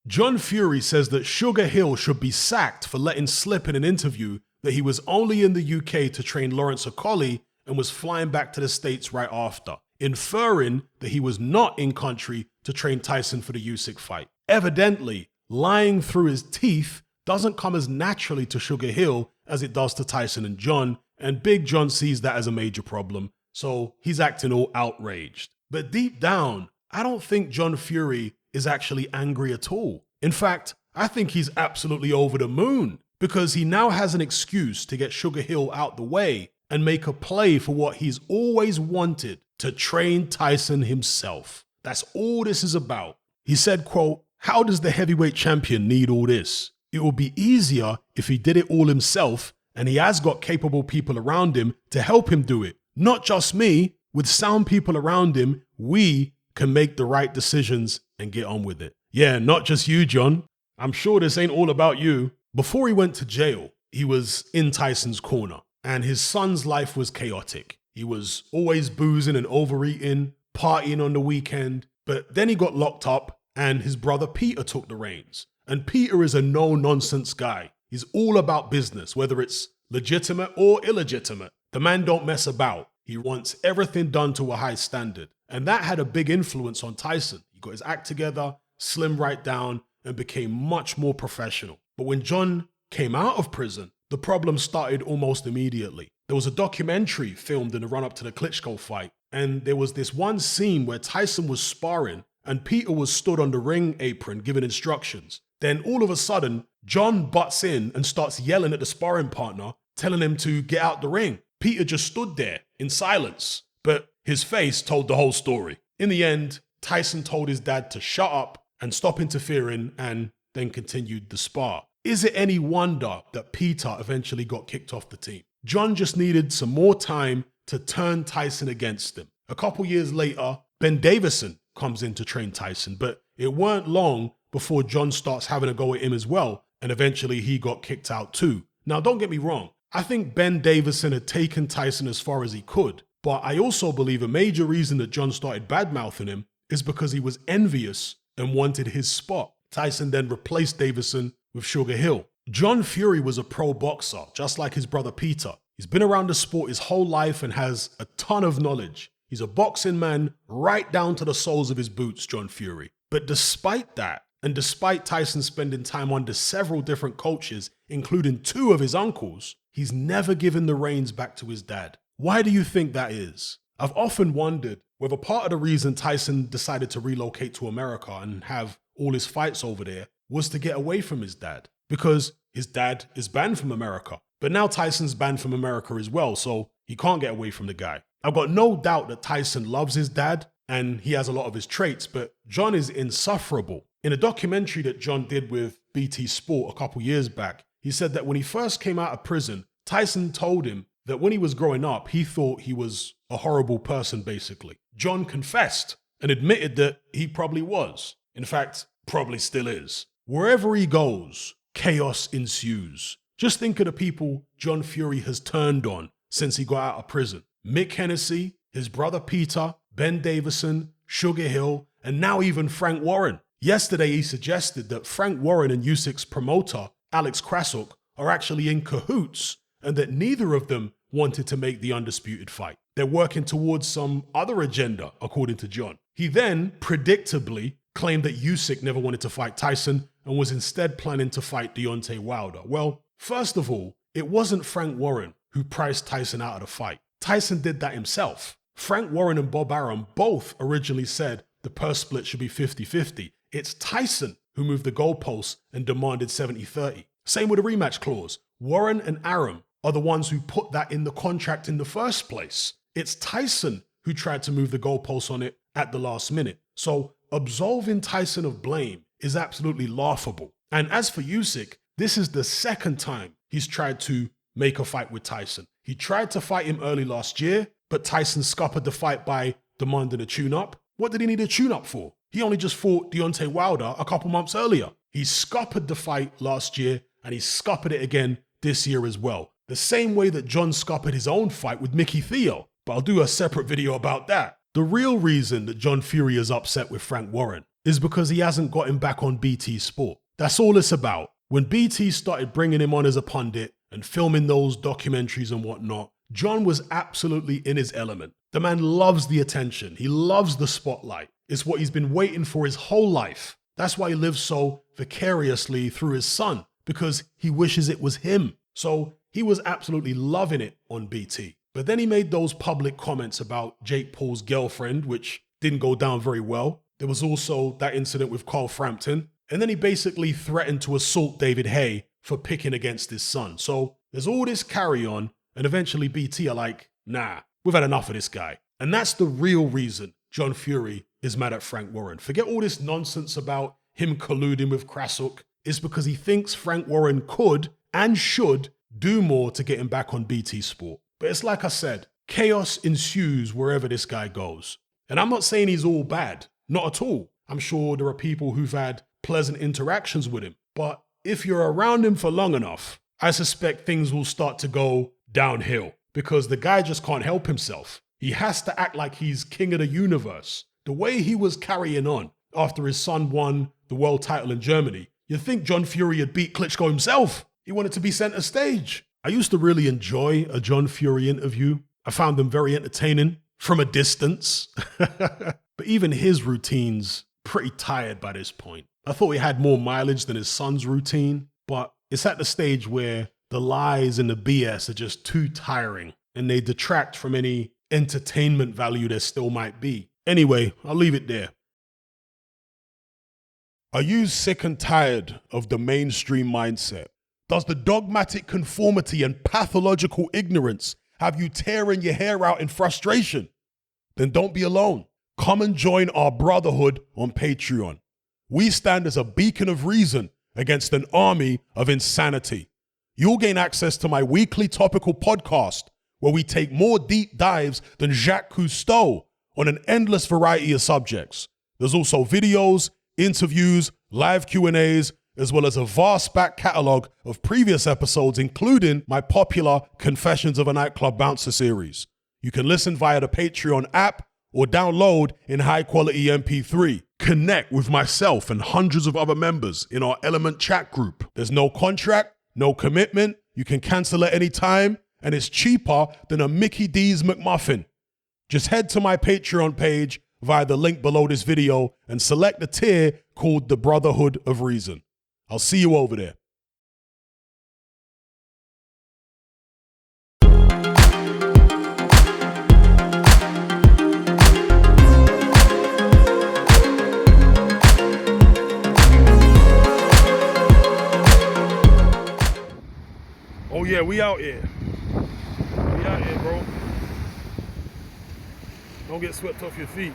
John Fury says that Sugar Hill should be sacked for letting slip in an interview that he was only in the UK to train Lawrence Okolie and was flying back to the States right after, inferring that he was not in country to train Tyson for the Usyk fight. Evidently, lying through his teeth doesn't come as naturally to Sugar Hill as it does to Tyson and John, and Big John sees that as a major problem, so he's acting all outraged. But deep down, I don't think John Fury is actually angry at all. In fact, I think he's absolutely over the moon because he now has an excuse to get Sugar Hill out the way and make a play for what he's always wanted, to train Tyson himself. That's all this is about. He said, quote, "How does the heavyweight champion need all this? It would be easier if he did it all himself, and he has got capable people around him to help him do it. Not just me. With sound people around him, we can make the right decisions and get on with it." Yeah, not just you, John. I'm sure this ain't all about you. Before he went to jail, he was in Tyson's corner, and his son's life was chaotic. He was always boozing and overeating, partying on the weekend, but then he got locked up, and his brother Peter took the reins. And Peter is a no-nonsense guy. He's all about business, whether it's legitimate or illegitimate. The man don't mess about. He wants everything done to a high standard. And that had a big influence on Tyson. He got his act together, slimmed right down, and became much more professional. But when John came out of prison, the problem started almost immediately. There was a documentary filmed in the run-up to the Klitschko fight, and there was this one scene where Tyson was sparring and Peter was stood on the ring apron giving instructions. Then all of a sudden, John butts in and starts yelling at the sparring partner, telling him to get out the ring. Peter just stood there in silence, but his face told the whole story. In the end, Tyson told his dad to shut up and stop interfering, and then continued the spar. Is it any wonder that Peter eventually got kicked off the team? John just needed some more time to turn Tyson against him. A couple years later, Ben Davison comes in to train Tyson, but it weren't long before John starts having a go at him as well, and eventually he got kicked out too. Now, don't get me wrong. I think Ben Davison had taken Tyson as far as he could, but I also believe a major reason that John started bad-mouthing him is because he was envious and wanted his spot. Tyson then replaced Davison with Sugar Hill. John Fury was a pro boxer, just like his brother Peter. He's been around the sport his whole life and has a ton of knowledge. He's a boxing man right down to the soles of his boots, John Fury. But despite that, and despite Tyson spending time under several different coaches, including 2 of his uncles, he's never given the reins back to his dad. Why do you think that is? I've often wondered whether part of the reason Tyson decided to relocate to America and have all his fights over there was to get away from his dad, because his dad is banned from America. But now Tyson's banned from America as well, so he can't get away from the guy. I've got no doubt that Tyson loves his dad and he has a lot of his traits, but John is insufferable. In a documentary that John did with BT Sport a couple years back, he said that when he first came out of prison, Tyson told him that when he was growing up, he thought he was a horrible person, basically. John confessed and admitted that he probably was. In fact, probably still is. Wherever he goes, chaos ensues. Just think of the people John Fury has turned on since he got out of prison. Mick Hennessy, his brother Peter, Ben Davison, Sugar Hill, and now even Frank Warren. Yesterday, he suggested that Frank Warren and Usyk's promoter, Alex Krasuk, are actually in cahoots and that neither of them wanted to make the undisputed fight. They're working towards some other agenda, according to John. He then, predictably, claimed that Usyk never wanted to fight Tyson and was instead planning to fight Deontay Wilder. Well, first of all, it wasn't Frank Warren who priced Tyson out of the fight. Tyson did that himself. Frank Warren and Bob Arum both originally said the purse split should be 50-50. It's Tyson who moved the goalposts and demanded 70-30. Same with the rematch clause. Warren and Arum are the ones who put that in the contract in the first place. It's Tyson who tried to move the goalposts on it at the last minute. So absolving Tyson of blame is absolutely laughable. And as for Usyk, this is the second time he's tried to make a fight with Tyson. He tried to fight him early last year, but Tyson scuppered the fight by demanding a tune-up. What did he need a tune-up for? He only just fought Deontay Wilder a couple months earlier. He scuppered the fight last year, and he scuppered it again this year as well. The same way that John scuppered his own fight with Mickey Theo. But I'll do a separate video about that. The real reason that John Fury is upset with Frank Warren is because he hasn't got him back on BT Sport. That's all it's about. When BT started bringing him on as a pundit and filming those documentaries and whatnot, John was absolutely in his element. The man loves the attention. He loves the spotlight. It's what he's been waiting for his whole life. That's why he lives so vicariously through his son, because he wishes it was him. So he was absolutely loving it on BT. But then he made those public comments about Jake Paul's girlfriend, which didn't go down very well. There was also that incident with Carl Frampton. And then he basically threatened to assault David Hay for picking against his son. So there's all this carry on, and eventually BT are like, nah, we've had enough of this guy. And that's the real reason John Fury is mad at Frank Warren. Forget all this nonsense about him colluding with Krasuk. It's because he thinks Frank Warren could and should do more to get him back on BT Sport. But it's like I said, chaos ensues wherever this guy goes. And I'm not saying he's all bad, not at all. I'm sure there are people who've had pleasant interactions with him. But if you're around him for long enough, I suspect things will start to go downhill because the guy just can't help himself. He has to act like he's king of the universe. The way he was carrying on after his son won the world title in Germany, you'd think John Fury had beat Klitschko himself. He wanted to be center stage. I used to really enjoy a John Fury interview. I found them very entertaining from a distance. But even his routine's pretty tired by this point. I thought he had more mileage than his son's routine, but it's at the stage where the lies and the BS are just too tiring and they detract from any entertainment value there still might be. Anyway, I'll leave it there. Are you sick and tired of the mainstream mindset? Does the dogmatic conformity and pathological ignorance have you tearing your hair out in frustration? Then don't be alone. Come and join our brotherhood on Patreon. We stand as a beacon of reason against an army of insanity. You'll gain access to my weekly topical podcast where we take more deep dives than Jacques Cousteau on an endless variety of subjects. There's also videos, interviews, live Q&As, as well as a vast back catalogue of previous episodes, including my popular Confessions of a Nightclub Bouncer series. You can listen via the Patreon app or download in high-quality MP3. Connect with myself and hundreds of other members in our Element chat group. There's no contract, no commitment, you can cancel at any time, and it's cheaper than a Mickey D's McMuffin. Just head to my Patreon page via the link below this video and select the tier called the Brotherhood of Reason. I'll see you over there. Oh yeah, we out here. We out here, bro. Don't get swept off your feet.